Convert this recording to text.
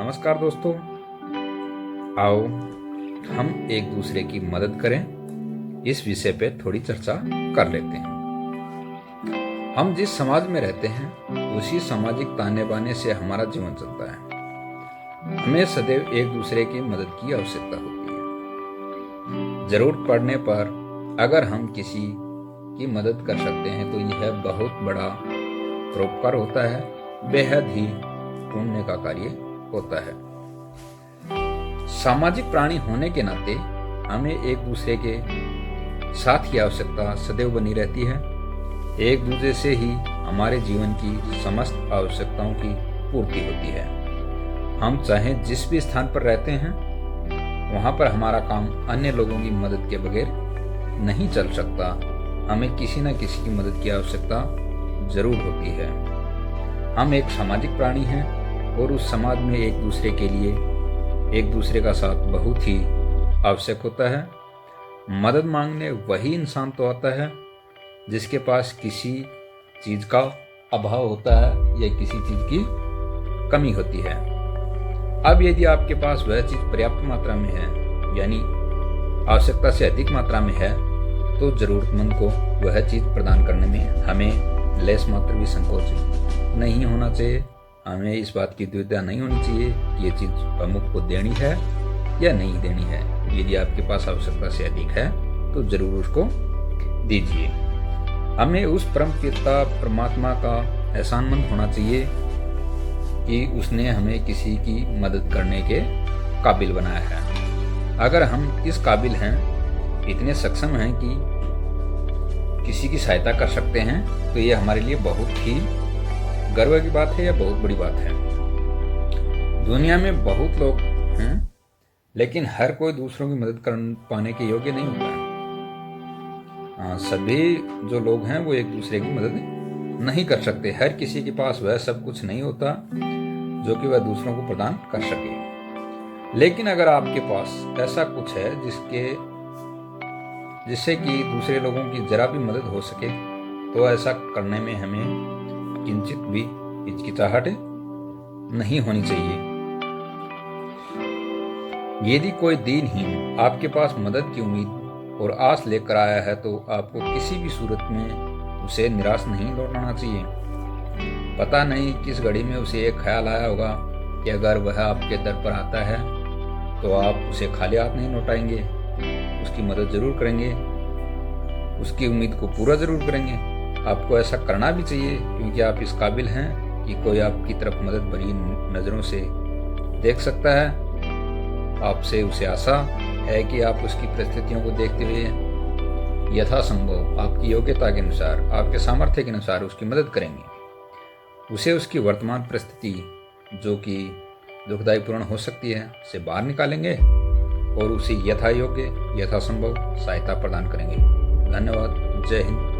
नमस्कार दोस्तों, आओ हम एक दूसरे की मदद करें, इस विषय पे थोड़ी चर्चा कर लेते हैं। हम जिस समाज में रहते हैं उसी सामाजिक ताने बाने से हमारा जीवन चलता है। हमें सदैव एक दूसरे की मदद की आवश्यकता होती है। जरूरत पड़ने पर अगर हम किसी की मदद कर सकते हैं तो यह बहुत बड़ा परोपकार होता है, बेहद ही पुण्य का कार्य होता है। सामाजिक प्राणी होने के नाते हमें एक दूसरे के साथ की आवश्यकता सदैव बनी रहती है। एक दूसरे से ही हमारे जीवन की समस्त आवश्यकताओं की पूर्ति होती है। हम चाहे जिस भी स्थान पर रहते हैं वहां पर हमारा काम अन्य लोगों की मदद के बगैर नहीं चल सकता। हमें किसी न किसी की मदद की आवश्यकता जरूर होती है। हम एक सामाजिक प्राणी हैं और उस समाज में एक दूसरे के लिए एक दूसरे का साथ बहुत ही आवश्यक होता है। मदद मांगने वही इंसान तो आता है जिसके पास किसी चीज का अभाव होता है या किसी चीज की कमी होती है। अब यदि आपके पास वह चीज पर्याप्त मात्रा में है, यानी आवश्यकता से अधिक मात्रा में है, तो जरूरतमंद को वह चीज प्रदान करने में हमें लेस मात्र भी संकोच नहीं होना चाहिए। हमें इस बात की दुविधा नहीं होनी चाहिए कि ये चीज अमुक को देनी है या नहीं देनी है। यदि आपके पास आवश्यकता से अधिक है तो जरूर उसको दीजिए। हमें उस परम पिता परमात्मा का एहसानमंद होना चाहिए कि उसने हमें किसी की मदद करने के काबिल बनाया है। अगर हम इस काबिल हैं, इतने सक्षम हैं कि किसी की सहायता कर सकते हैं, तो ये हमारे लिए बहुत ही गर्व की बात है या बहुत बड़ी बात है। दुनिया में बहुत लोग हैं, लेकिन हर कोई दूसरों की मदद कर पाने के योग्य नहीं होता है। सभी जो लोग हैं वो एक दूसरे की मदद नहीं कर सकते। हर किसी के पास वह सब कुछ नहीं होता जो कि वह दूसरों को प्रदान कर सके। लेकिन अगर आपके पास ऐसा कुछ है जिससे कि दूसरे लोगों की जरा भी मदद हो सके, तो ऐसा करने में हमें किंचित भी हिचकिचाहट नहीं होनी चाहिए। यदि कोई दीनहीन आपके पास मदद की उम्मीद और आस लेकर आया है, तो आपको किसी भी सूरत में उसे निराश नहीं लौटाना चाहिए। पता नहीं किस घड़ी में उसे एक ख्याल आया होगा कि अगर वह आपके दर पर आता है तो आप उसे खाली हाथ नहीं लौटाएंगे, उसकी मदद जरूर करेंगे, उसकी उम्मीद को पूरा जरूर करेंगे। आपको ऐसा करना भी चाहिए, क्योंकि आप इस काबिल हैं कि कोई आपकी तरफ मदद भरी नजरों से देख सकता है। आपसे उसे आशा है कि आप उसकी परिस्थितियों को देखते हुए यथासंभव आपकी योग्यता के अनुसार, आपके सामर्थ्य के अनुसार उसकी मदद करेंगे। उसे उसकी वर्तमान परिस्थिति, जो कि दुखदायी पूर्ण हो सकती है, से बाहर निकालेंगे और उसे यथा योग्य यथासंभव सहायता प्रदान करेंगे। धन्यवाद। जय हिंद।